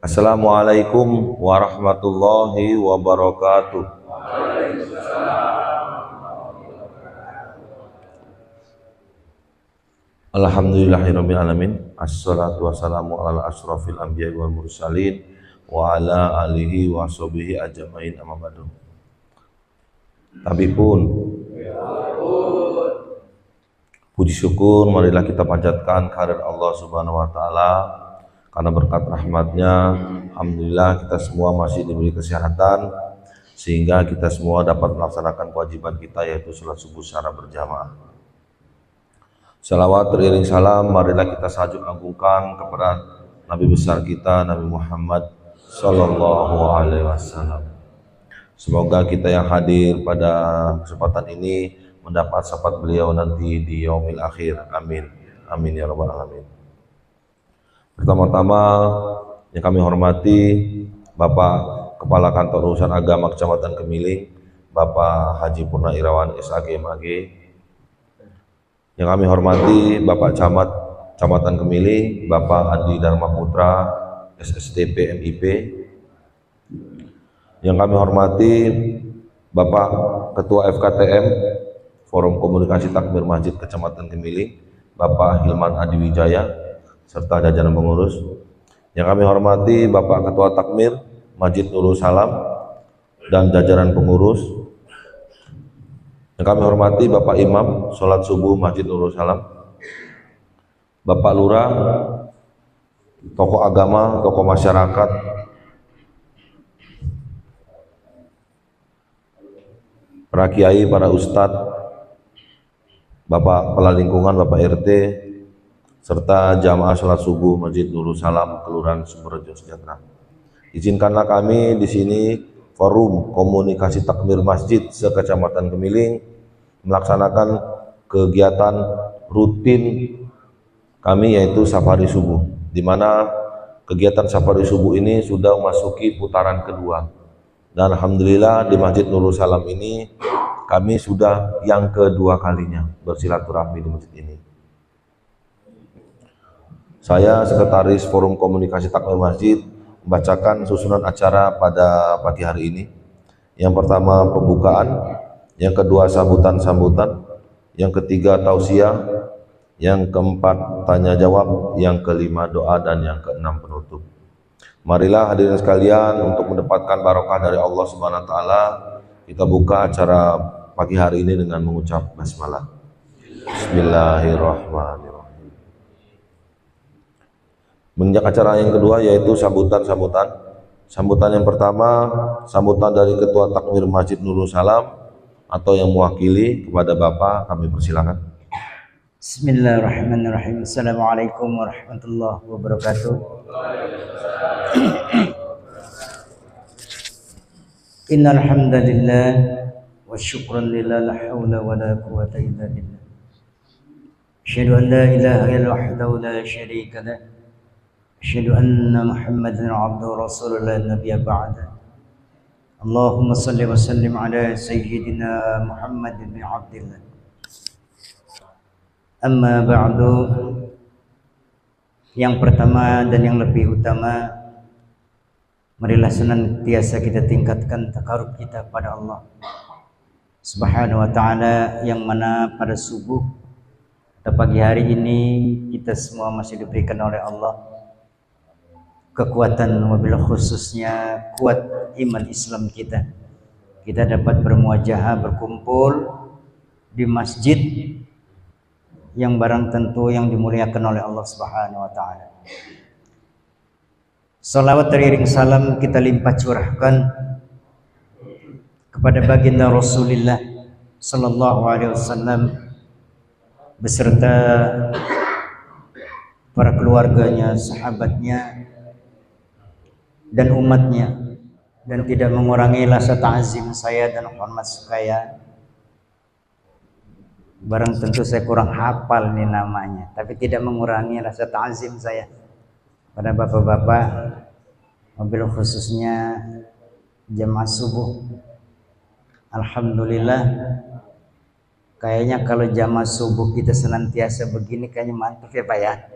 Assalamualaikum warahmatullahi wabarakatuh. Alhamdulillahirabbil alamin. Assalatu wassalamu ala asyrafil anbiya'i wal mursalin wa ala alihi wa sahbihi ajmain, amma ba'du. Tapi pun puji syukur marilah kita panjatkan kehadirat Allah Subhanahu wa taala, karena berkat rahmatnya alhamdulillah kita semua masih diberi kesehatan sehingga kita semua dapat melaksanakan kewajiban kita, yaitu salat subuh secara berjamaah. Salawat teriring salam marilah kita sanjung agungkan kepada Nabi besar kita, Nabi Muhammad sallallahu alaihi wasallam. Semoga kita yang hadir pada kesempatan ini mendapat syafaat beliau nanti di yaumil akhir. Amin. Amin ya rabbal alamin. Pertama-tama yang kami hormati Bapak Kepala Kantor Urusan Agama Kecamatan Kemiling, Bapak Haji Purna Irawan SAG MAG. Yang kami hormati Bapak Camat Kecamatan Kemiling, Bapak Adi Dharma Putra SSDP MIP. Yang kami hormati Bapak Ketua FKTM Forum Komunikasi Takmir Masjid Kecamatan Kemiling, Bapak Hilman Adi Wijaya, serta jajaran pengurus. Yang kami hormati Bapak Ketua Takmir Masjid Nurul Salam dan jajaran pengurus. Yang kami hormati Bapak Imam Sholat Subuh Masjid Nurul Salam, Bapak Lurah, tokoh agama, tokoh masyarakat, para kiai, para ustadz, Bapak Kepala Lingkungan, Bapak RT, serta jamaah sholat subuh Masjid Nurul Salam, Kelurahan Sumberjo Sejahtera. Izinkanlah kami di sini Forum Komunikasi Takmir Masjid se-Kecamatan Kemiling melaksanakan kegiatan rutin kami, yaitu safari subuh, di mana kegiatan safari subuh ini sudah memasuki putaran kedua, dan alhamdulillah di Masjid Nurul Salam ini kami sudah yang kedua kalinya bersilaturahmi di masjid ini. Saya Sekretaris Forum Komunikasi Takmir Masjid membacakan susunan acara pada pagi hari ini. Yang pertama pembukaan, yang kedua sambutan-sambutan, yang ketiga tausiah, yang keempat tanya jawab, yang kelima doa, dan yang keenam penutup. Marilah hadirin sekalian, untuk mendapatkan barokah dari Allah Subhanahu wa taala, kita buka acara pagi hari ini dengan mengucap basmalah. Bismillahirrahmanirrahim. Menginjak acara yang kedua, yaitu sambutan-sambutan. Sambutan yang pertama, sambutan dari Ketua Takmir Masjid Nurul Salam atau yang mewakili kepada Bapak, kami persilakan. Bismillahirrahmanirrahim. Assalamualaikum warahmatullahi wabarakatuh. Innal hamdalillah wa syukran lillah, la haula wa la quwwata illa billah. Asyhadu an la ilaha illallah wahdahu la syarika lah. Asyhadu anna Muhammadan abduhu rasulullah nabiyya ba'da. Allahumma salli wa sallim ala sayyidina Muhammad bin Abdillah. Amma ba'du. Yang pertama dan yang lebih utama, marilah senantiasa kita tingkatkan takarub kita pada Allah Subhanahu wa taala, yang mana pada subuh atau pagi hari ini kita semua masih diberikan oleh Allah kekuatan, wabil khususnya kuat iman Islam kita. Kita dapat bermuajahah, berkumpul di masjid yang barang tentu yang dimuliakan oleh Allah Subhanahu wa taala. Salawat teriring salam kita limpah curahkan kepada baginda Rasulullah sallallahu alaihi wasallam beserta para keluarganya, sahabatnya, dan umatnya, dan tidak mengurangi rasa ta'zim saya dan hormat saya. Barang tentu saya kurang hafal nih namanya, tapi tidak mengurangi rasa ta'zim saya pada bapak-bapak, mobil khususnya jamaah subuh. Alhamdulillah, kayaknya kalau jamaah subuh kita senantiasa begini kayaknya mantap ya Pak ya.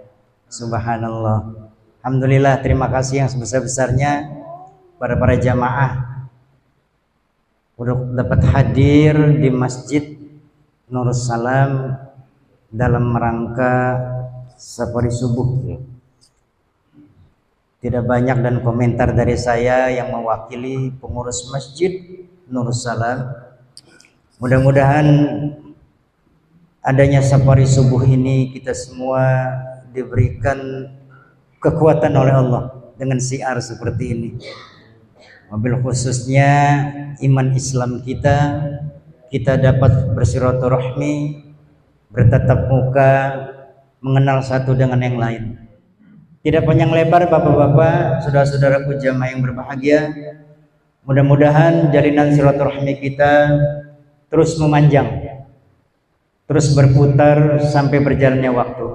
Subhanallah. Alhamdulillah, terima kasih yang sebesar-besarnya pada para jamaah untuk dapat hadir di Masjid Nurus Salam dalam rangka safari subuh. Tidak banyak dan komentar dari saya yang mewakili pengurus Masjid Nurus Salam. Mudah-mudahan adanya safari subuh ini kita semua diberikan kekuatan oleh Allah dengan siar seperti ini. Mobil khususnya iman Islam kita dapat bersilaturahmi, bertatap muka, mengenal satu dengan yang lain. Tidak panjang lebar bapak-bapak, saudara-saudaraku jamaah yang berbahagia, mudah-mudahan jalinan silaturahmi kita terus memanjang, terus berputar sampai berjalannya waktu.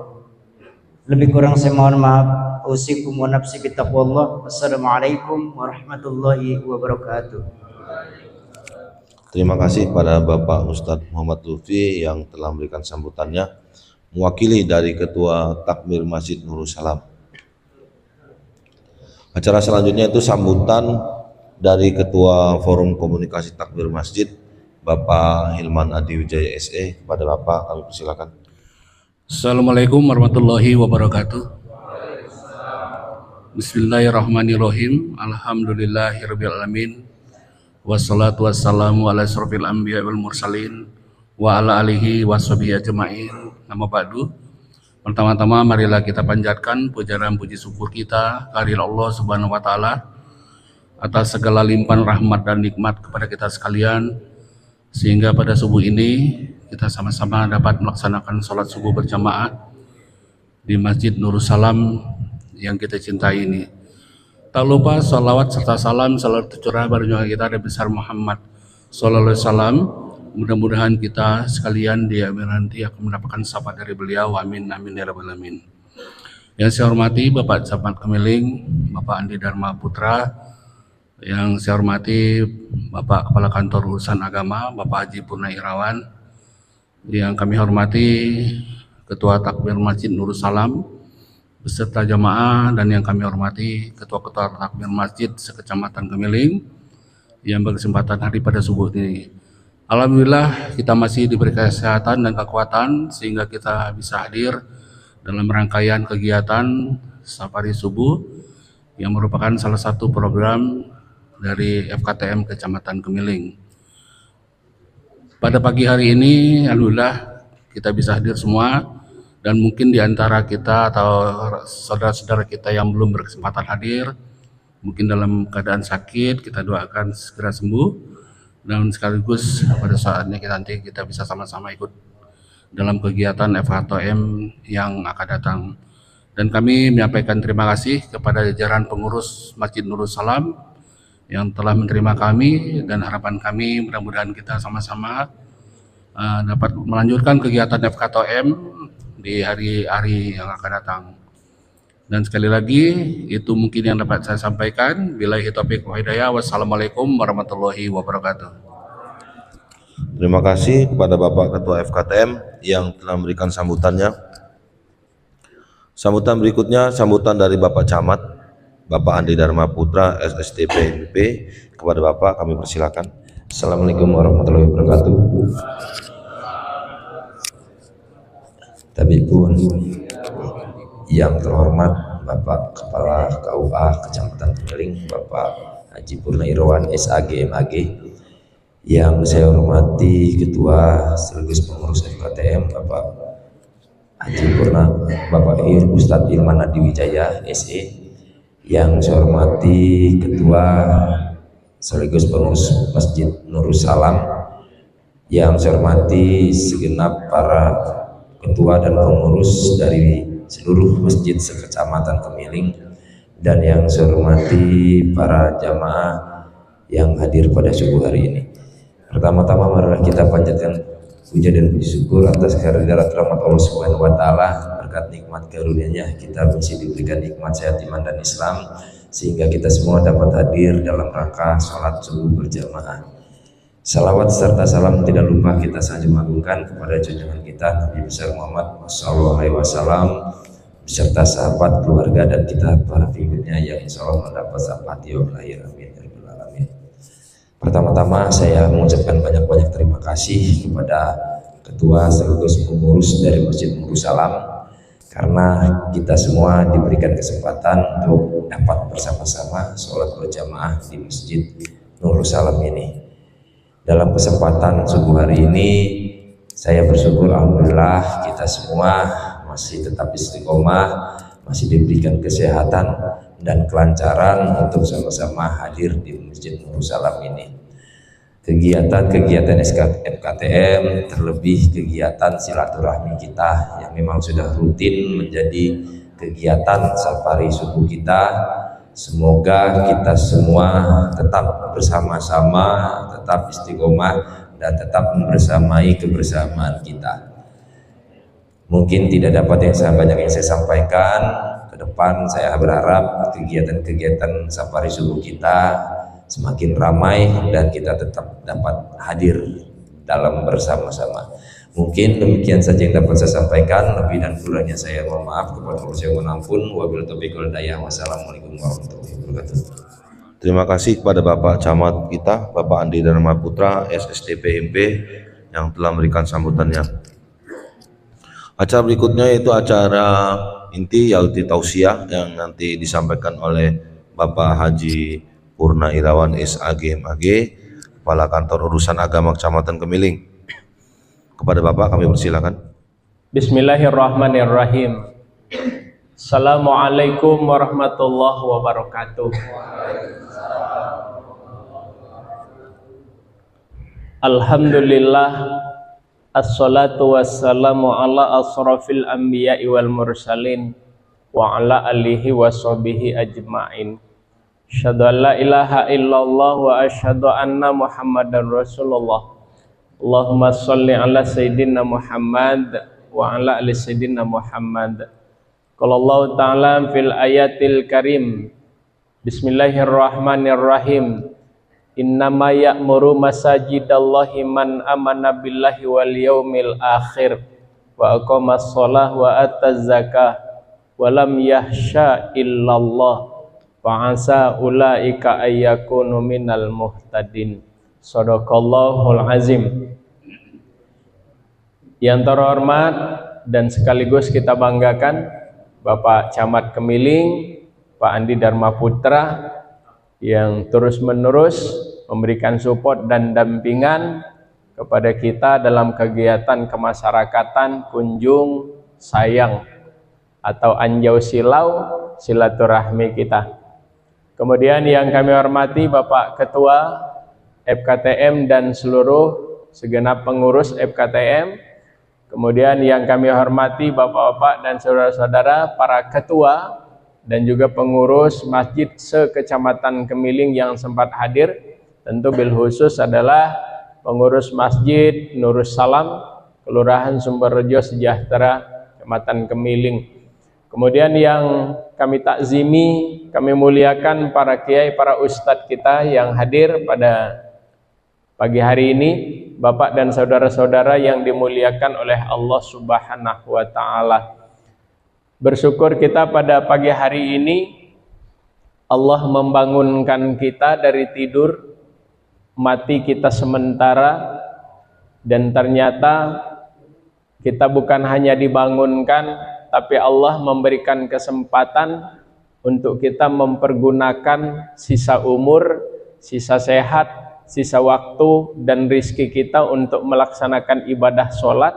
Lebih kurang saya mohon maaf. Usikum wa nafsi bittaqwallah. Wassalamualaikum warahmatullahi wabarakatuh. Terima kasih pada Bapak Ustadz Muhammad Lutfi yang telah memberikan sambutannya mewakili dari Ketua Takmir Masjid Nurus Salam. Acara selanjutnya itu sambutan dari Ketua Forum Komunikasi Takmir Masjid Bapak Hilman Adi Wijaya SE. Kepada Bapak kami persilakan. Assalamualaikum warahmatullahi wabarakatuh. Bismillahirrahmanirrahim. Alhamdulillahirabbil alamin. Wassalatu wassalamu ala asrofil anbiya wal mursalin wa ala alihi washabihi ajmain. Nama ba'du. Pertama-tama marilah kita panjatkan puja dan puji syukur kita kehadirat Allah Subhanahu wa taala atas segala limpahan rahmat dan nikmat kepada kita sekalian, sehingga pada subuh ini kita sama-sama dapat melaksanakan sholat subuh berjamaah di Masjid Nurus Salam yang kita cintai ini. Tak lupa salawat serta salam selalu tercurah pada junjungan kita Nabi besar Muhammad sallallahu alaihi wasallam. Mudah-mudahan kita sekalian di akhir nanti akan mendapatkan syafaat dari beliau. Amin amin ya rabbal alamin. Yang saya hormati Bapak Camat Kemiling, Bapak Andi Dharma Putra. Yang saya hormati Bapak Kepala Kantor Urusan Agama, Bapak Haji Purna Irawan. Yang kami hormati Ketua Takmir Masjid Nurus Salam beserta jamaah, dan yang kami hormati Ketua-Ketua Takmir Masjid sekecamatan Kemiling yang berkesempatan hadir pada subuh ini. Alhamdulillah kita masih diberi kesehatan dan kekuatan sehingga kita bisa hadir dalam rangkaian kegiatan safari subuh yang merupakan salah satu program dari FKTM Kecamatan Kemiling. Pada pagi hari ini alhamdulillah kita bisa hadir semua. Dan mungkin di antara kita atau saudara-saudara kita yang belum berkesempatan hadir, mungkin dalam keadaan sakit, kita doakan segera sembuh. Dan sekaligus pada saatnya nanti kita bisa sama-sama ikut dalam kegiatan FKTM yang akan datang. Dan kami menyampaikan terima kasih kepada jajaran pengurus Masjid Nurus Salam yang telah menerima kami, dan harapan kami mudah-mudahan kita sama-sama dapat melanjutkan kegiatan FKTM di hari-hari yang akan datang. Dan sekali lagi itu mungkin yang dapat saya sampaikan. Billahi taufiq wal hidayah. Wassalamualaikum warahmatullahi wabarakatuh. Terima kasih kepada Bapak Ketua FKTM yang telah memberikan sambutannya. Sambutan berikutnya sambutan dari Bapak Camat, Bapak Andi Dharma Putra SSTP MP. Kepada Bapak kami persilakan. Assalamualaikum warahmatullahi wabarakatuh. Tabipun yang terhormat Bapak Kepala KUA Kecamatan Kemiling, Bapak Haji Purna Irawan SAG MAG, yang saya hormati Ketua sekaligus pengurus FKTM Bapak Haji Purna, Bapak Ustadz Hilman Adi Wijaya SE, yang saya hormati Ketua sekaligus pengurus Masjid Nurus Salam, yang saya hormati segenap para ketua dan pengurus dari seluruh masjid sekecamatan Kemiling, dan yang saya hormati para jamaah yang hadir pada subuh hari ini. Pertama-tama marilah kita panjatkan puja dan puji syukur atas kehadirat rahmat Allah Subhanahu wa taala. Berkat nikmat karunia-Nya kita masih diberikan nikmat sehat iman dan Islam, sehingga kita semua dapat hadir dalam rangka sholat subuh berjamaah. Salawat serta salam tidak lupa kita sanjung agungkan kepada junjungan kita Nabi besar Muhammad sallallahu alaihi wasallam, beserta sahabat, keluarga, dan kita para pengikutnya yang insya Allah mendapat syafaat yaumil akhir. Amin ya rabbal alamin. Pertama-tama saya mengucapkan banyak-banyak terima kasih kepada ketua sekaligus pengurus dari Masjid Nurul Salam, karena kita semua diberikan kesempatan untuk dapat bersama-sama sholat berjamaah di Masjid Nurul Salam ini. Dalam kesempatan subuh hari ini saya bersyukur alhamdulillah kita semua masih tetap istiqomah, masih diberikan kesehatan dan kelancaran untuk sama-sama hadir di Masjid Nurul Salam ini. Kegiatan-kegiatan FKTM, terlebih kegiatan silaturahmi kita yang memang sudah rutin menjadi kegiatan safari subuh kita. Semoga kita semua tetap bersama-sama, tetap istiqomah, dan tetap membersamai kebersamaan kita. Mungkin tidak dapat banyak yang saya sampaikan. Ke depan saya berharap kegiatan-kegiatan safari subuh kita semakin ramai dan kita tetap dapat hadir dalam bersama-sama. Mungkin demikian saja yang dapat saya sampaikan. Lebih dan kurangnya saya mohon maaf, kepada Allah saya mohon ampun. Wabillahi taufiq wal hidayah. Wassalamualaikum warahmatullahi wabarakatuh. Terima kasih kepada Bapak Camat kita, Bapak Andi Dharma Putra, SSTPMP, yang telah memberikan sambutannya. Acara berikutnya yaitu acara inti yaitu tausiah yang nanti disampaikan oleh Bapak Haji Purna Irawan SAG MAG, Kepala Kantor Urusan Agama Kecamatan Kemiling. Kepada Bapak kami persilakan. Bismillahirrahmanirrahim. Assalamualaikum warahmatullahi wabarakatuh. Alhamdulillah, assalatu wassalamu ala asrafil anbiya'i wal mursalin wa ala alihi wa sahbihi ajma'in. Asyhadu an la ilaha illallah wa asyhadu anna Muhammadan Rasulullah. Allahumma sholli ala sayyidina Muhammad wa ala ali sayyidina Muhammad. Qala Allah ta'ala fil ayatil karim. Bismillahirrahmanirrahim. Innama ya'muru masajidallahi man amana billahi wal yaumil akhir wa aqamas shalah wa ataz zakah wa lam yahsha illallah wa asa ulaika ayyakunu minal muhtadin. Shadaqallahul azim. Yang terhormat dan sekaligus kita banggakan Bapak Camat Kemiling, Pak Andi Dharma Putra, yang terus-menerus memberikan support dan dampingan kepada kita dalam kegiatan kemasyarakatan kunjung sayang atau anjau silau silaturahmi kita. Kemudian yang kami hormati Bapak Ketua FKTM dan seluruh segenap pengurus FKTM. Kemudian yang kami hormati Bapak-bapak dan saudara-saudara para ketua dan juga pengurus masjid se-Kecamatan Kemiling yang sempat hadir. Tentu bil khusus adalah pengurus Masjid Nurul Salam, Kelurahan Sumberrejo Sejahtera, Kecamatan Kemiling. Kemudian yang kami takzimi, kami muliakan para kiai, para ustadz kita yang hadir pada pagi hari ini, Bapak dan saudara-saudara yang dimuliakan oleh Allah Subhanahu wa Ta'ala. Bersyukur kita pada pagi hari ini Allah membangunkan kita dari tidur, mati kita sementara, dan ternyata kita bukan hanya dibangunkan, tapi Allah memberikan kesempatan untuk kita mempergunakan sisa umur, sisa sehat, sisa waktu dan rizki kita untuk melaksanakan ibadah sholat.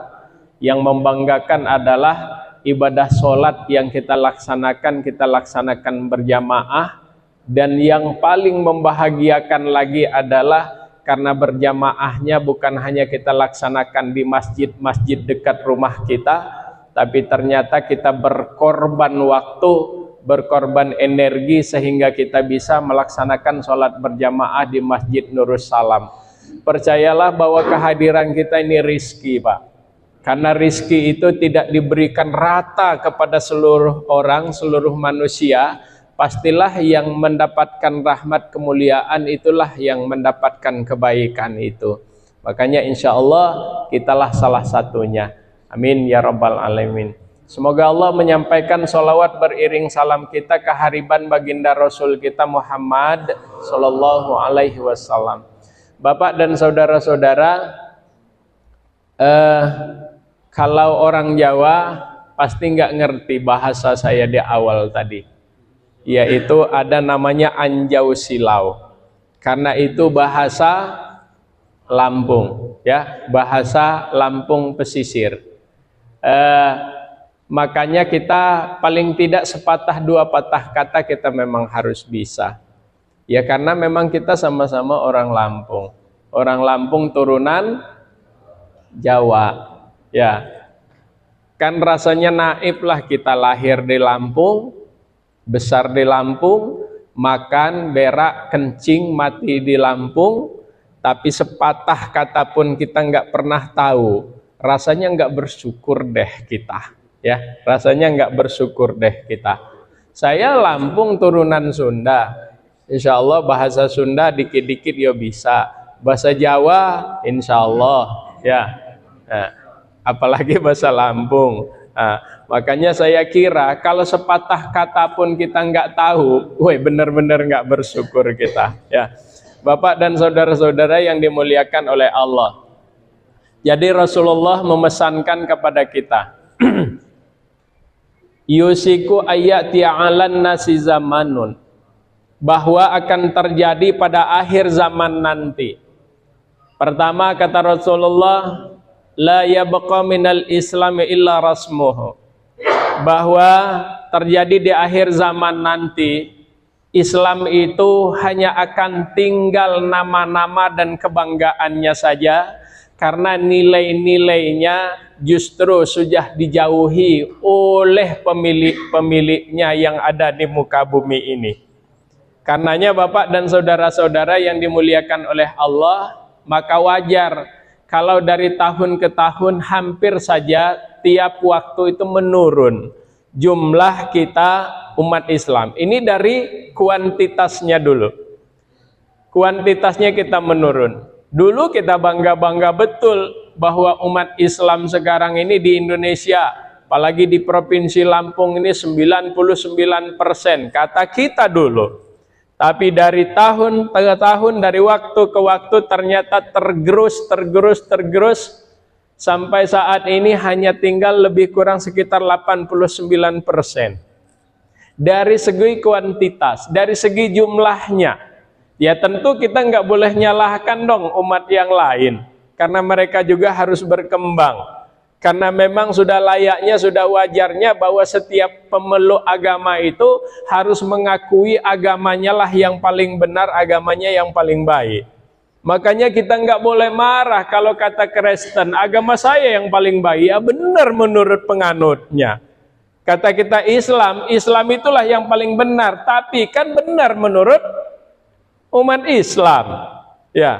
Yang membanggakan adalah ibadah sholat yang kita laksanakan berjamaah, dan yang paling membahagiakan lagi adalah karena berjamaahnya bukan hanya kita laksanakan di masjid-masjid dekat rumah kita, tapi ternyata kita berkorban waktu, berkorban energi sehingga kita bisa melaksanakan sholat berjamaah di Masjid Nurul Salam. Percayalah bahwa kehadiran kita ini rizki, Pak. Karena rizki itu tidak diberikan rata kepada seluruh orang, seluruh manusia. Pastilah yang mendapatkan rahmat kemuliaan itulah yang mendapatkan kebaikan itu. Makanya insya Allah kitalah salah satunya. Amin ya rabbal alamin. Semoga Allah menyampaikan sholawat beriring salam kita ke hariban baginda Rasul kita Muhammad Sallallahu Alaihi Wasallam. Bapak dan saudara-saudara, kalau orang Jawa pasti nggak ngerti bahasa saya di awal tadi, yaitu ada namanya Anjau Silau, karena itu bahasa Lampung, ya, bahasa Lampung pesisir. Makanya kita paling tidak sepatah dua patah kata kita memang harus bisa. Ya karena memang kita sama-sama orang Lampung. Orang Lampung turunan Jawa. Ya. Kan rasanya naib lah kita lahir di Lampung, besar di Lampung, makan, berak, kencing, mati di Lampung, tapi sepatah kata pun kita nggak pernah tahu. Rasanya nggak bersyukur deh kita. Ya, rasanya nggak bersyukur deh kita. Saya Lampung turunan Sunda. Insya Allah bahasa Sunda dikit-dikit ya bisa. Bahasa Jawa insya Allah ya. Nah, apalagi bahasa Lampung. Nah, makanya saya kira kalau sepatah kata pun kita nggak tahu, woi benar-benar nggak bersyukur kita. Ya, Bapak dan saudara-saudara yang dimuliakan oleh Allah. Jadi Rasulullah memesankan kepada kita. Yusiku ayati 'alan nasi zamanun, bahwa akan terjadi pada akhir zaman nanti. Pertama kata Rasulullah, la yabqa minal islami illa rasmuhu, bahwa terjadi di akhir zaman nanti Islam itu hanya akan tinggal nama-nama dan kebanggaannya saja, karena nilai-nilainya justru sudah dijauhi oleh pemilik-pemiliknya yang ada di muka bumi ini. Karenanya Bapak dan saudara-saudara yang dimuliakan oleh Allah, maka wajar kalau dari tahun ke tahun hampir saja tiap waktu itu menurun jumlah kita umat Islam. Ini dari kuantitasnya dulu. Kuantitasnya kita menurun. Dulu kita bangga-bangga betul bahwa umat Islam sekarang ini di Indonesia, apalagi di Provinsi Lampung ini 99% kata kita dulu. Tapi dari tahun ke tahun, dari waktu ke waktu ternyata tergerus sampai saat ini hanya tinggal lebih kurang sekitar 89%. Dari segi kuantitas, dari segi jumlahnya. Ya tentu kita nggak boleh nyalahkan dong umat yang lain, karena mereka juga harus berkembang. Karena memang sudah layaknya, sudah wajarnya bahwa setiap pemeluk agama itu harus mengakui agamanya lah yang paling benar, agamanya yang paling baik. Makanya kita nggak boleh marah kalau kata Kristen, agama saya yang paling baik, ya benar menurut penganutnya. Kata kita Islam, Islam itulah yang paling benar, tapi kan benar menurut umat Islam. Ya,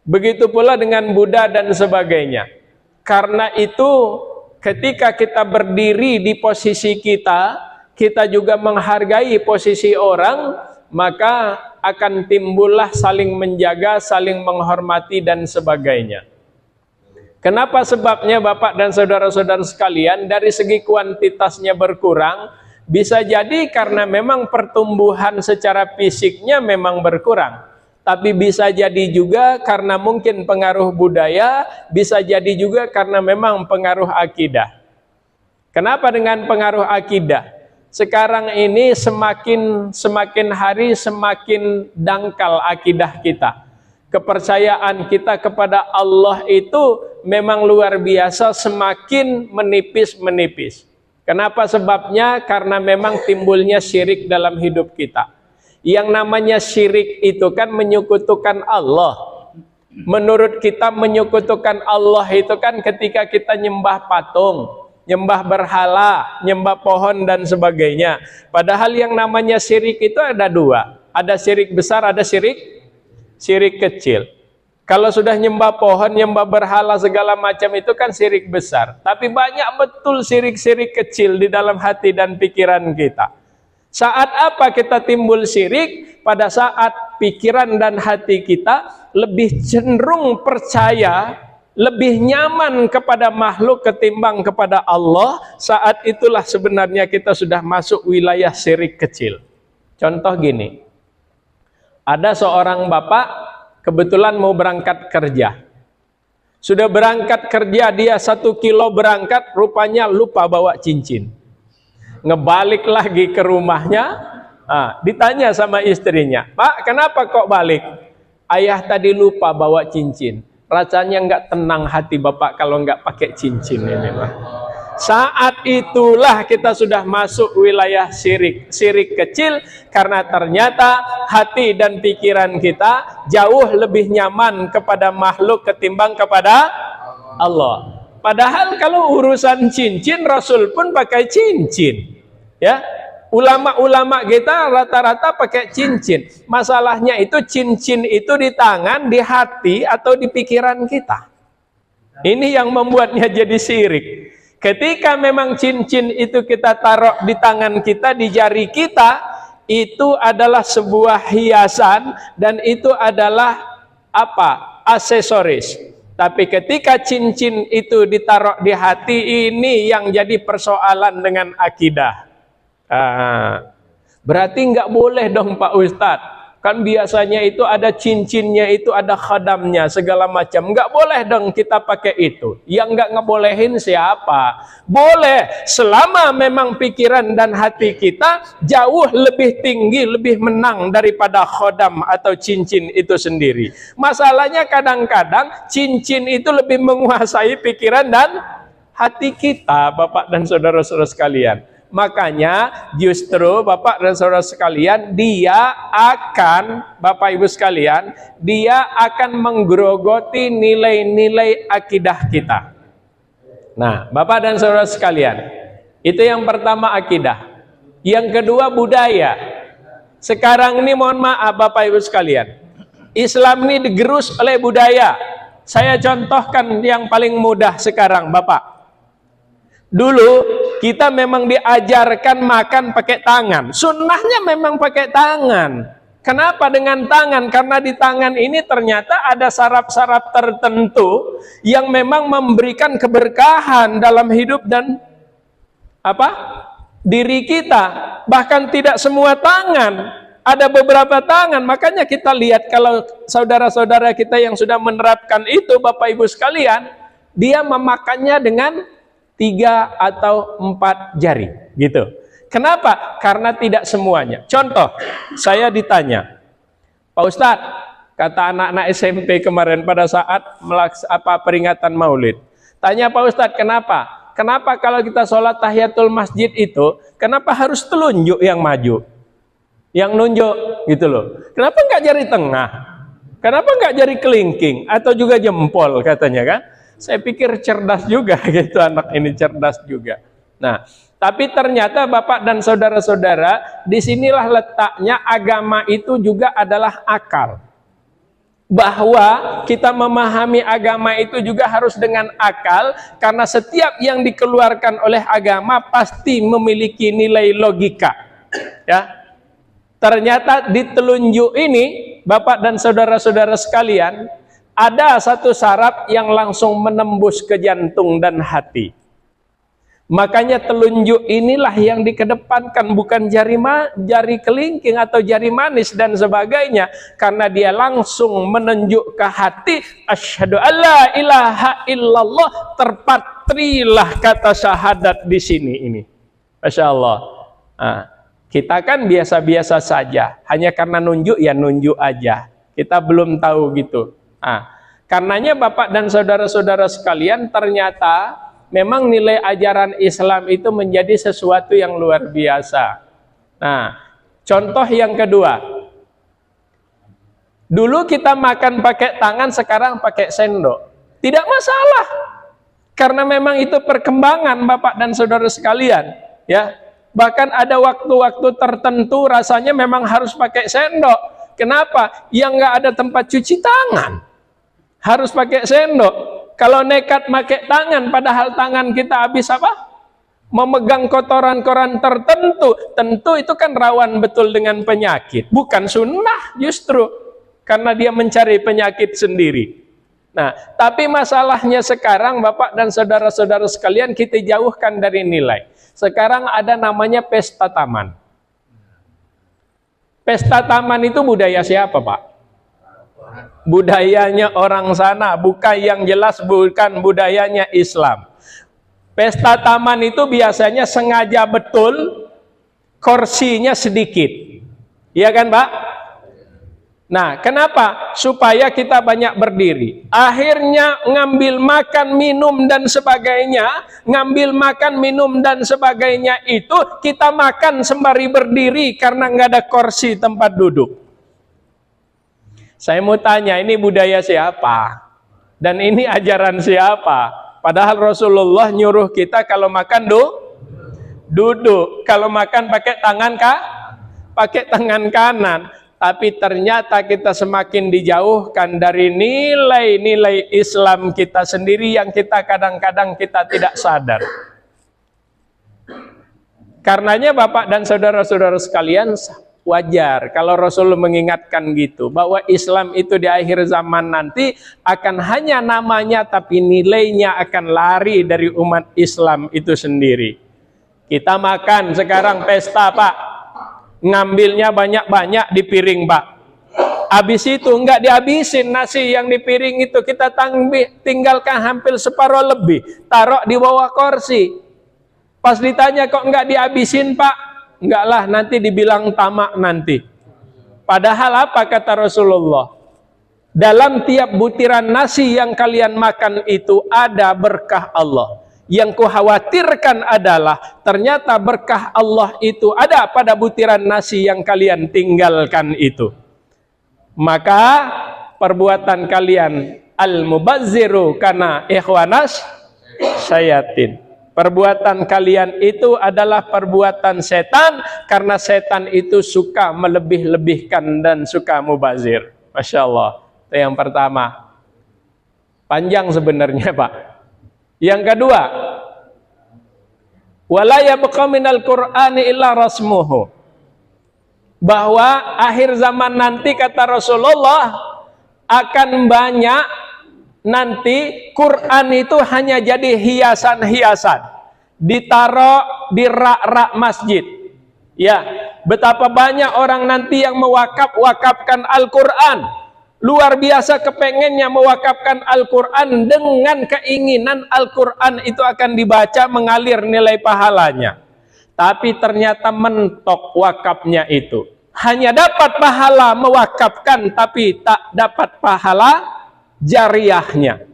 begitu pula dengan Buddha dan sebagainya. Karena itu ketika kita berdiri di posisi kita juga menghargai posisi orang, maka akan timbullah saling menjaga, saling menghormati dan sebagainya. Kenapa sebabnya Bapak dan saudara-saudara sekalian, dari segi kuantitasnya berkurang? Bisa jadi karena memang pertumbuhan secara fisiknya memang berkurang. Tapi bisa jadi juga karena mungkin pengaruh budaya, bisa jadi juga karena memang pengaruh akidah. Kenapa dengan pengaruh akidah? Sekarang ini semakin hari semakin dangkal akidah kita. Kepercayaan kita kepada Allah itu memang luar biasa, semakin menipis. Kenapa sebabnya? Karena memang timbulnya syirik dalam hidup kita. Yang namanya syirik itu kan menyekutukan Allah. Menurut kita menyekutukan Allah itu kan ketika kita nyembah patung, nyembah berhala, nyembah pohon dan sebagainya. Padahal yang namanya syirik itu ada dua. Ada syirik besar, ada syirik kecil. Kalau sudah nyembah pohon, nyembah berhala segala macam itu kan syirik besar. Tapi banyak betul syirik-syirik kecil di dalam hati dan pikiran kita. Saat apa kita timbul syirik? Pada saat pikiran dan hati kita lebih cenderung percaya lebih nyaman kepada makhluk ketimbang kepada Allah, saat itulah sebenarnya kita sudah masuk wilayah syirik kecil. Contoh gini, ada seorang bapak kebetulan mau berangkat kerja. Sudah berangkat kerja, dia 1 kilo berangkat, rupanya lupa bawa cincin. Ngebalik lagi ke rumahnya, ditanya sama istrinya, "Pak, kenapa kok balik?" "Ayah tadi lupa bawa cincin." Rasanya nggak tenang hati bapak kalau nggak pakai cincin ini, Pak. Saat itulah kita sudah masuk wilayah syirik kecil, karena ternyata hati dan pikiran kita jauh lebih nyaman kepada makhluk ketimbang kepada Allah. Padahal kalau urusan cincin, Rasul pun pakai cincin, ya. Ulama-ulama kita rata-rata pakai cincin. Masalahnya itu cincin itu di tangan, di hati, atau di pikiran kita. Ini yang membuatnya jadi syirik. Ketika memang cincin itu kita taruh di tangan kita, di jari kita, itu adalah sebuah hiasan dan itu adalah apa? Aksesoris. Tapi ketika cincin itu ditaruh di hati, ini yang jadi persoalan dengan akidah. Berarti nggak boleh dong Pak Ustadz. Kan biasanya itu ada cincinnya, itu ada khadamnya, segala macam. Nggak boleh dong kita pakai itu. Yang nggak ngebolehin siapa? Boleh, selama memang pikiran dan hati kita jauh lebih tinggi, lebih menang daripada khadam atau cincin itu sendiri. Masalahnya kadang-kadang cincin itu lebih menguasai pikiran dan hati kita, Bapak dan saudara-saudara sekalian. Makanya justru Bapak dan saudara sekalian, Bapak Ibu sekalian, dia akan menggerogoti nilai-nilai akidah kita. Nah, Bapak dan saudara sekalian, itu yang pertama akidah. Yang kedua budaya. Sekarang ini mohon maaf Bapak Ibu sekalian, Islam ini digerus oleh budaya. Saya contohkan yang paling mudah sekarang, Bapak. Dulu kita memang diajarkan makan pakai tangan. Sunnahnya memang pakai tangan. Kenapa dengan tangan? Karena di tangan ini ternyata ada saraf-saraf tertentu yang memang memberikan keberkahan dalam hidup dan diri kita. Bahkan tidak semua tangan, ada beberapa tangan. Makanya kita lihat kalau saudara-saudara kita yang sudah menerapkan itu, Bapak Ibu sekalian, dia memakannya dengan 3 atau 4 jari, gitu. Kenapa? Karena tidak semuanya. Contoh, saya ditanya, Pak Ustadz, kata anak-anak SMP kemarin pada saat peringatan Maulid, tanya Pak Ustadz, kenapa? Kenapa kalau kita sholat tahiyatul masjid itu, kenapa harus telunjuk yang maju, yang nunjuk, gitu loh? Kenapa nggak jari tengah? Kenapa nggak jari kelingking atau juga jempol, katanya kan? Saya pikir cerdas juga gitu, anak ini cerdas juga. Nah, tapi ternyata Bapak dan saudara-saudara, disinilah letaknya agama itu juga adalah akal. Bahwa kita memahami agama itu juga harus dengan akal, karena setiap yang dikeluarkan oleh agama pasti memiliki nilai logika. Ya, ternyata di telunjuk ini, Bapak dan saudara-saudara sekalian, ada satu saraf yang langsung menembus ke jantung dan hati. Makanya telunjuk inilah yang dikedepankan, bukan jari kelingking atau jari manis dan sebagainya, karena dia langsung menunjuk ke hati. Asyhadu alla ilaha illallah, terpatrilah kata syahadat di sini ini. Masya Allah. Kita kan biasa-biasa saja, hanya karena nunjuk ya nunjuk aja. Kita belum tahu gitu. Karenanya Bapak dan saudara-saudara sekalian, ternyata memang nilai ajaran Islam itu menjadi sesuatu yang luar biasa. Nah, contoh yang kedua. Dulu kita makan pakai tangan, sekarang pakai sendok. Tidak masalah. Karena memang itu perkembangan Bapak dan saudara sekalian, ya. Bahkan ada waktu-waktu tertentu rasanya memang harus pakai sendok. Kenapa? Yang nggak ada tempat cuci tangan, harus pakai sendok. Kalau nekat pakai tangan, padahal tangan kita habis memegang kotoran-kotoran tertentu, tentu itu kan rawan betul dengan penyakit. Bukan sunnah justru, karena dia mencari penyakit sendiri. Nah, tapi masalahnya sekarang Bapak dan saudara-saudara sekalian, kita jauhkan dari nilai. Sekarang ada namanya pesta taman. Pesta taman itu budaya siapa, Pak? Budayanya orang sana, bukan yang jelas bukan budayanya Islam. Pesta taman itu biasanya sengaja betul kursinya sedikit. Iya kan, Pak? Nah, kenapa? Supaya kita banyak berdiri. Akhirnya ngambil makan, minum, dan sebagainya. Ngambil makan, minum, dan sebagainya itu kita makan sembari berdiri karena nggak ada kursi tempat duduk. Saya mau tanya, ini budaya siapa? Dan ini ajaran siapa? Padahal Rasulullah nyuruh kita kalau makan duduk. Kalau makan pakai tangan kanan. Tapi ternyata kita semakin dijauhkan dari nilai-nilai Islam kita sendiri yang kita kadang-kadang kita tidak sadar. Karenanya Bapak dan saudara-saudara sekalian, wajar kalau Rasul mengingatkan gitu, bahwa Islam itu di akhir zaman nanti akan hanya namanya, tapi nilainya akan lari dari umat Islam itu sendiri. Kita makan sekarang pesta, Pak. Ngambilnya banyak-banyak di piring, Pak. Habis itu enggak dihabisin nasi yang di piring itu, kita tinggalkan hampir separuh lebih, taruh di bawah kursi. Pas ditanya kok enggak dihabisin, Pak? Enggak lah, nanti dibilang tamak nanti. Padahal apa kata Rasulullah? Dalam tiap butiran nasi yang kalian makan itu ada berkah Allah. Yang kukhawatirkan adalah ternyata berkah Allah itu ada pada butiran nasi yang kalian tinggalkan itu. Maka perbuatan kalian al-mubazziru kana ikhwanas syayatin. Perbuatan kalian itu adalah perbuatan setan, karena setan itu suka melebih-lebihkan dan suka mubazir. Masya Allah. Itu yang pertama. Panjang sebenarnya, Pak. Yang kedua, wala yabqa minal Qur'ani illa rasmuhu. Bahwa akhir zaman nanti kata Rasulullah akan banyak nanti Quran itu hanya jadi hiasan-hiasan, ditaruh di rak-rak masjid. Ya, betapa banyak orang nanti yang mewakafkan Al-Quran. Luar biasa kepengennya mewakafkan Al-Quran dengan keinginan Al-Quran itu akan dibaca, mengalir nilai pahalanya. Tapi ternyata mentok wakafnya itu. Hanya dapat pahala mewakafkan, tapi tak dapat pahala jariahnya.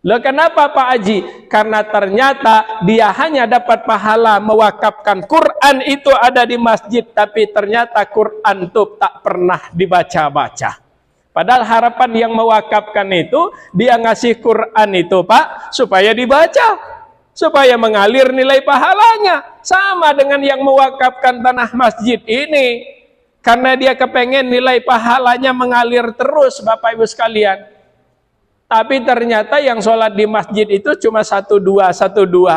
Loh, kenapa Pak Haji? Karena ternyata dia hanya dapat pahala mewakafkan Quran itu ada di masjid, tapi ternyata Quran itu tak pernah dibaca-baca. Padahal harapan yang mewakafkan itu, dia ngasih Quran itu, Pak, supaya dibaca, supaya mengalir nilai pahalanya. Sama dengan yang mewakafkan tanah masjid ini, karena dia kepengen nilai pahalanya mengalir terus, Bapak Ibu sekalian. Tapi ternyata yang sholat di masjid itu cuma satu dua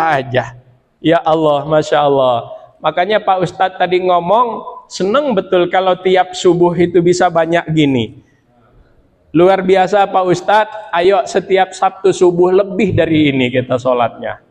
aja. Ya Allah, Masya Allah. Makanya Pak Ustadz tadi ngomong, seneng betul kalau tiap subuh itu bisa banyak gini. Luar biasa Pak Ustadz, ayo setiap Sabtu subuh lebih dari ini kita sholatnya.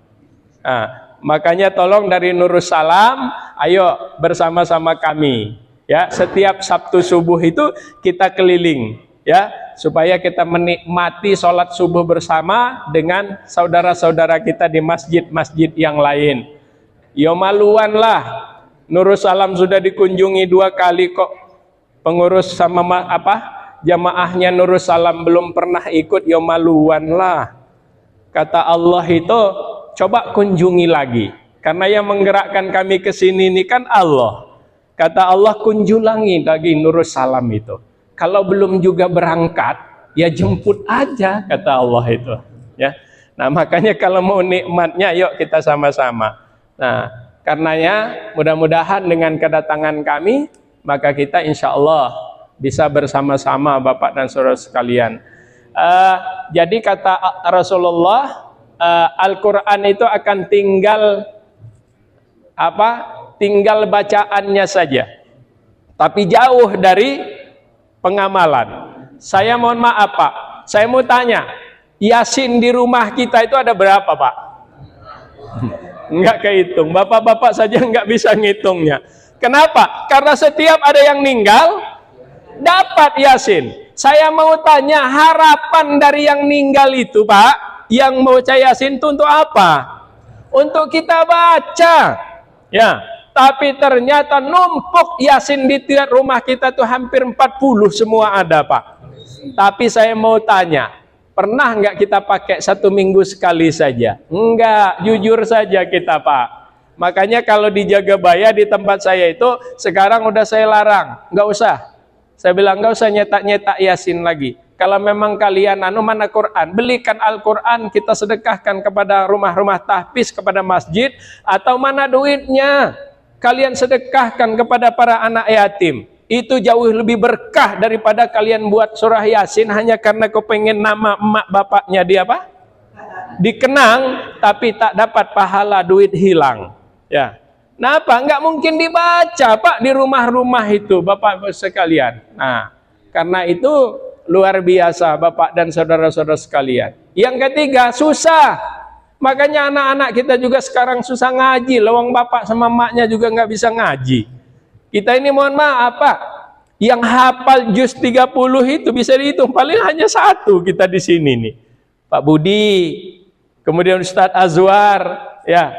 Nah, makanya tolong dari Nurus Salam, ayo bersama-sama kami. Ya, setiap Sabtu subuh itu kita keliling, ya, supaya kita menikmati sholat subuh bersama dengan saudara-saudara kita di masjid-masjid yang lain. Yo maluan lah, Nurus Salam sudah dikunjungi 2 kali kok, pengurus sama jamaahnya Nurus Salam belum pernah ikut, ya maluan lah. Kata Allah itu, coba kunjungi lagi. Karena yang menggerakkan kami ke sini ini kan Allah. Kata Allah, kunjungi lagi Nurus Salam itu. Kalau belum juga berangkat, ya jemput aja, kata Allah itu. Ya. Nah, makanya kalau mau nikmatnya, yuk kita sama-sama. Nah, karenanya mudah-mudahan dengan kedatangan kami, maka kita insya Allah bisa bersama-sama Bapak dan Saudara sekalian. Jadi kata Rasulullah, Al-Quran itu akan tinggal tinggal bacaannya saja, tapi jauh dari pengamalan. Saya mohon maaf Pak, saya mau tanya, Yasin di rumah kita itu ada berapa, Pak? Enggak kehitung. Bapak-bapak saja enggak bisa ngitungnya. Kenapa? Karena setiap ada yang meninggal dapat Yasin. Saya mau tanya, harapan dari yang meninggal itu, Pak, yang mau baca Yasin itu untuk apa? Untuk kita baca. Ya, tapi ternyata numpuk Yasin di tiap rumah kita tuh hampir 40 semua ada, Pak. Tapi saya mau tanya, pernah nggak kita pakai 1 minggu sekali saja? Enggak, jujur saja kita, Pak. Makanya kalau di Jagabaya di tempat saya itu sekarang udah saya larang, nggak usah. Saya bilang nggak usah nyetak-nyetak Yasin lagi. Kalau memang kalian mana Quran, belikan Al-Quran, kita sedekahkan kepada rumah-rumah tahfiz, kepada masjid, atau mana duitnya kalian sedekahkan kepada para anak yatim. Itu jauh lebih berkah daripada kalian buat surah Yasin hanya karena kau pengen nama emak bapaknya dia apa? Dikenang, tapi tak dapat pahala, duit hilang. Ya, kenapa? Nggak mungkin dibaca, Pak, di rumah-rumah itu, Bapak sekalian. Nah, karena itu luar biasa, Bapak dan saudara-saudara sekalian. Yang ketiga, susah. Makanya anak-anak kita juga sekarang susah ngaji. Lawang bapak sama emaknya juga nggak bisa ngaji. Kita ini mohon maaf, Pak, yang hafal juz 30 itu bisa dihitung paling hanya 1 kita di sini nih. Pak Budi, kemudian Ustadz Azwar, ya.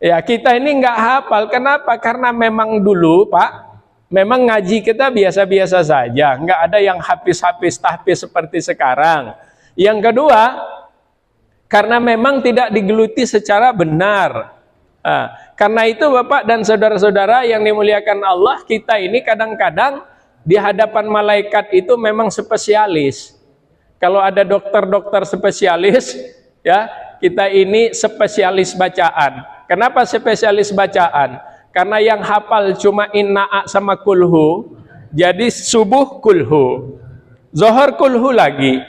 Ya, kita ini nggak hafal. Kenapa? Karena memang dulu, Pak, memang ngaji kita biasa-biasa saja, nggak ada yang habis-habis tahfiz seperti sekarang. Yang kedua, karena memang tidak digeluti secara benar. Karena itu Bapak dan saudara-saudara yang dimuliakan Allah, kita ini kadang-kadang di hadapan malaikat itu memang spesialis. Kalau ada dokter-dokter spesialis, ya, kita ini spesialis bacaan. Kenapa spesialis bacaan? Karena yang hafal cuma inna'a sama kulhu, jadi subuh kulhu, zuhur kulhu lagi,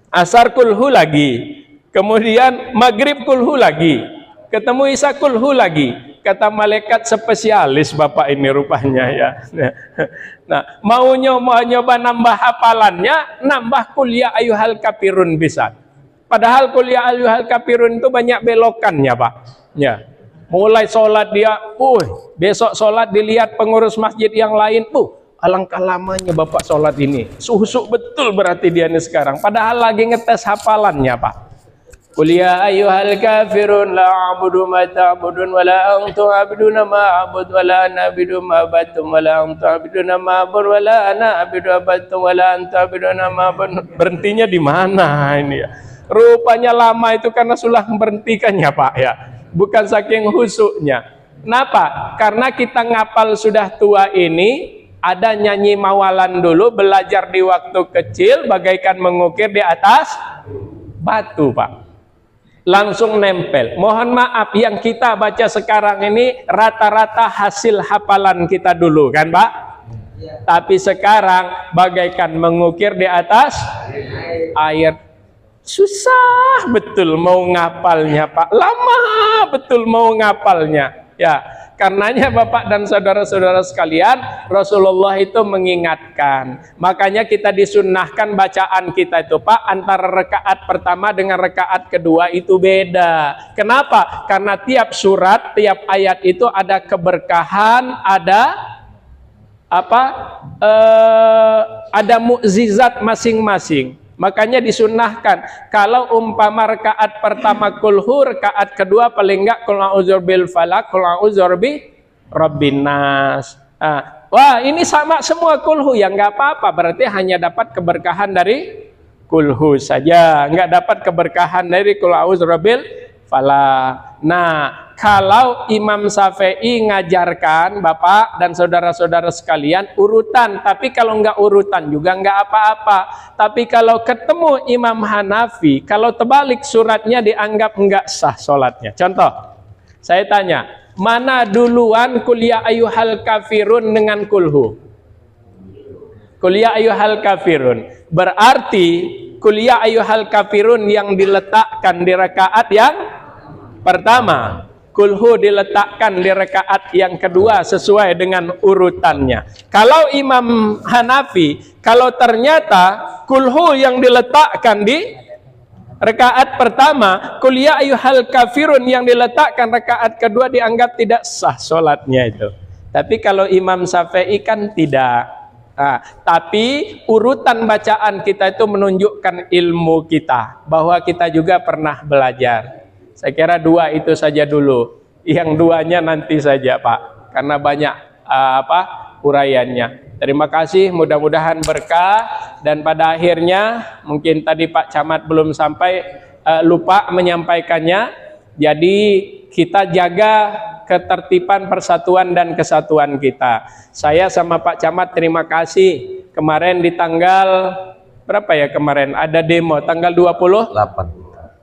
asar kulhu lagi, kemudian maghrib kulhu lagi, ketemu isya kulhu lagi. Kata malaikat spesialis Bapak ini rupanya, ya. Nah, mau nyoba nambah hafalannya, nambah kuliah ayyuhal kafirun bisa. Padahal kuliah ayyuhal kafirun itu banyak belokannya, Pak. Ya. Mulai sholat dia, besok sholat dilihat pengurus masjid yang lain, alangkah lamanya Bapak sholat ini. Susuk betul berarti dia ini sekarang. Padahal lagi ngetes hafalannya, Pak. Qul ya ayyuhal kafirun la a'budu ma ta'budun wa la antum 'abiduna ma a'budu wa la ana 'abidu ma abattum wa la antum 'abiduna ma a'budu wa la ana 'abidu abattum wa la antum 'abiduna ma a'budu. Berhentinya di mana ini ya? Rupanya lama itu karena sulah memberhentikannya, Pak, ya. Bukan saking husuknya. Kenapa? Karena kita ngapal sudah tua ini, ada nyanyi mawalan dulu, belajar di waktu kecil bagaikan mengukir di atas batu, Pak. Langsung nempel. Mohon maaf, yang kita baca sekarang ini rata-rata hasil hafalan kita dulu, kan, Pak? Tapi sekarang bagaikan mengukir di atas air. Susah betul mau ngapalnya, Pak. Lama betul mau ngapalnya. Ya, karenanya Bapak dan saudara-saudara sekalian, Rasulullah itu mengingatkan. Makanya kita disunnahkan bacaan kita itu, Pak, antara rakaat pertama dengan rakaat kedua itu beda. Kenapa? Karena tiap surat, tiap ayat itu ada keberkahan, ada apa? Ada mukjizat masing-masing. Makanya disunnahkan kalau umpama rakaat pertama kulhu, rakaat kedua paling enggak qul a'udzu bil falaq, qul a'udzu bi rabbin nas. Wah, ini sama semua kulhu, ya enggak apa-apa, berarti hanya dapat keberkahan dari kulhu saja, enggak dapat keberkahan dari qul a'udzu bil falaq. Nah, kalau Imam Syafi'i ngajarkan Bapak dan saudara-saudara sekalian urutan, tapi kalau enggak urutan juga enggak apa-apa. Tapi kalau ketemu Imam Hanafi, kalau terbalik suratnya dianggap enggak sah sholatnya. Contoh, saya tanya, mana duluan kuliah ayyuhal kafirun dengan kulhu? Kuliah ayyuhal kafirun. Berarti kuliah ayyuhal kafirun yang diletakkan di rakaat yang pertama. Kulhu diletakkan di rakaat yang kedua sesuai dengan urutannya. Kalau Imam Hanafi, kalau ternyata kulhu yang diletakkan di Rakaat pertama, qul ya ayyuhal kafirun, yang diletakkan rakaat kedua dianggap tidak sah sholatnya itu. Tapi kalau Imam Syafi'i kan tidak. Nah, tapi urutan bacaan kita itu menunjukkan ilmu kita, bahwa kita juga pernah belajar. Saya kira dua itu saja dulu. Yang duanya nanti saja Pak, karena banyak uraiannya. Terima kasih, mudah-mudahan berkah. Dan pada akhirnya, mungkin tadi Pak Camat belum sampai, lupa menyampaikannya. Jadi kita jaga ketertiban, persatuan dan kesatuan kita. Saya sama Pak Camat terima kasih. Kemarin di tanggal berapa ya kemarin? Ada demo tanggal 23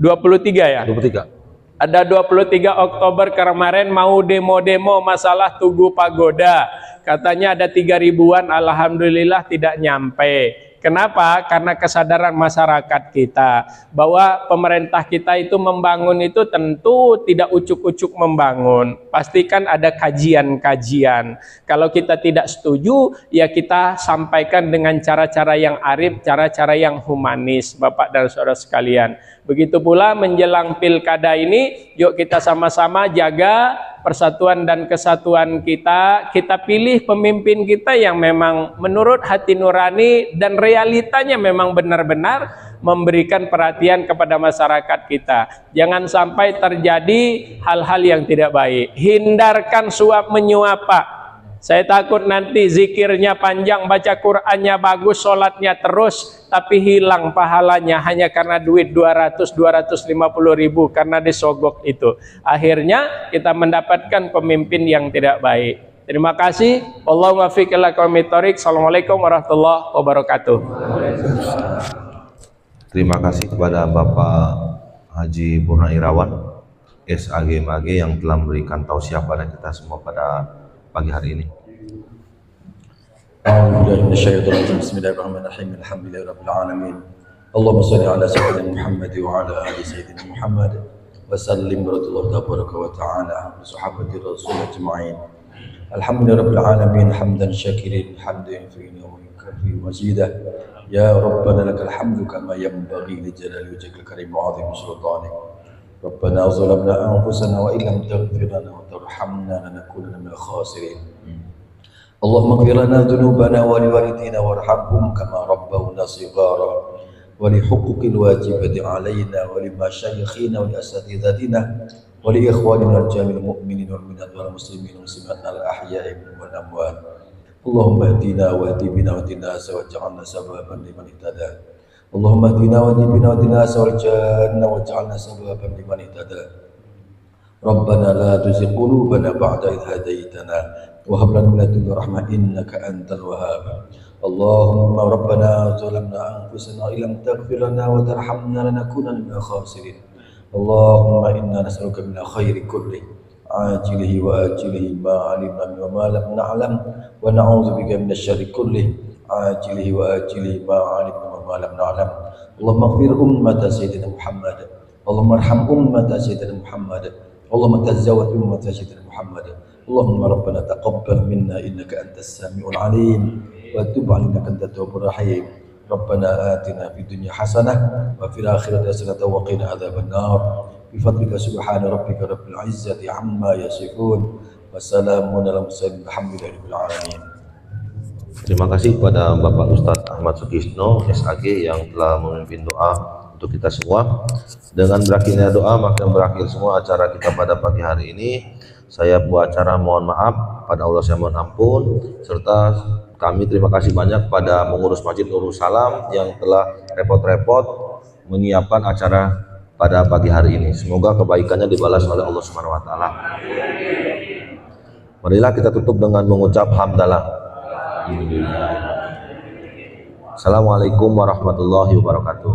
ya? 23. Ada 23 Oktober kemarin mau demo-demo masalah Tugu Pagoda. Katanya ada 3.000-an, alhamdulillah tidak nyampe. Kenapa? Karena kesadaran masyarakat kita bahwa pemerintah kita itu membangun itu tentu tidak ucuk-ucuk membangun. Pastikan ada kajian-kajian. Kalau kita tidak setuju, ya kita sampaikan dengan cara-cara yang arif, cara-cara yang humanis, Bapak dan Saudara sekalian. Begitu pula menjelang pilkada ini, yuk kita sama-sama jaga persatuan dan kesatuan kita. Kita pilih pemimpin kita yang memang menurut hati nurani dan realitanya memang benar-benar memberikan perhatian kepada masyarakat kita. Jangan sampai terjadi hal-hal yang tidak baik. Hindarkan suap menyuap, Pak. Saya takut nanti zikirnya panjang, baca Qur'annya bagus, sholatnya terus, tapi hilang pahalanya hanya karena duit 200-250 ribu karena disogok itu. Akhirnya kita mendapatkan pemimpin yang tidak baik. Terima kasih. Allahumma fiq ila qawmit thoriq. Assalamualaikum warahmatullahi wabarakatuh. Terima kasih kepada Bapak Haji Purnairawan SAGMAG yang telah memberikan tausiah pada kita semua pada pagi hari ini. Bismillahirrahmanirrahim. Alhamdulillahirabbil alamin. Allahumma shalli ala sayyidina Muhammad wa ala ali sayyidina Muhammad wa sallim baraka wa ta'ala wa sahabati rasul ajma'in. Alhamdulillahirabbil alamin hamdan syakirin hamdan yufi'u wa yukafi mazidah. Ya Rabbana lakal hamdu kama yanbaghi li jalali wajhikal karim wa 'azimi sultanik. ربنا ظلمنا أنفسنا وإن لم تغفر لنا وترحمنا لنكونن من الخاسرين اللهم اغفر لنا ذنوبنا ولوالدينا وارحمهم كما ربونا صغارا ولحقوق الواجبة علينا ولمشايخنا ولأساتذتنا ولإخواننا الجميع المؤمنين والمؤمنات والمسلمين والمسلمات الأحياء والأموات اللهم اهدنا واهد بنا واهد الناس واجعلنا سببا لمن اهتدى اللهم اهدنا واهد بنا واهد الناس والجنة واجعلنا سببا لمن اهتدى ربنا لا تزغ قلوبنا بعد إذ هديتنا وهب لنا من لدنك رحمة إنك أنت الوهاب اللهم ربنا ظلمنا أنفسنا إن لم تغفر لنا وترحمنا لنكونن من الخاسرين اللهم إنا نسألك من الخير كله عاجله وآجله ما علمنا منه وما لم نعلم ونعوذ بك من الشر كله عاجله وآجله ما علمنا وما لم نعلم اللهم اغفر أمة سيدنا محمد اللهم ارحم أمة سيدنا محمد اللهم تزود أمة سيدنا محمد اللهم ربنا تقبل منا إنك أنت السميع العليم وتب علينا إنك أنت التواب الرحيم ربنا آتنا في الدنيا حسنة وفي الآخرة حسنة وقنا عذاب النار بفضلك سبحان ربك رب العزة عما يصفون وسلام على المرسلين الحمد لله رب العالمين. Terima kasih kepada Bapak Ustadz Ahmad Sukisno SAG yang telah memimpin doa untuk kita semua. Dengan berakhirnya doa maka berakhir semua acara kita pada pagi hari ini. Saya buat acara mohon maaf, pada Allah saya mohon ampun, serta kami terima kasih banyak pada pengurus Masjid Nurul Salam yang telah repot-repot menyiapkan acara pada pagi hari ini. Semoga kebaikannya dibalas oleh Allah Subhanahu wa taala. Marilah kita tutup dengan mengucap hamdalah. Assalamualaikum warahmatullahi wabarakatuh.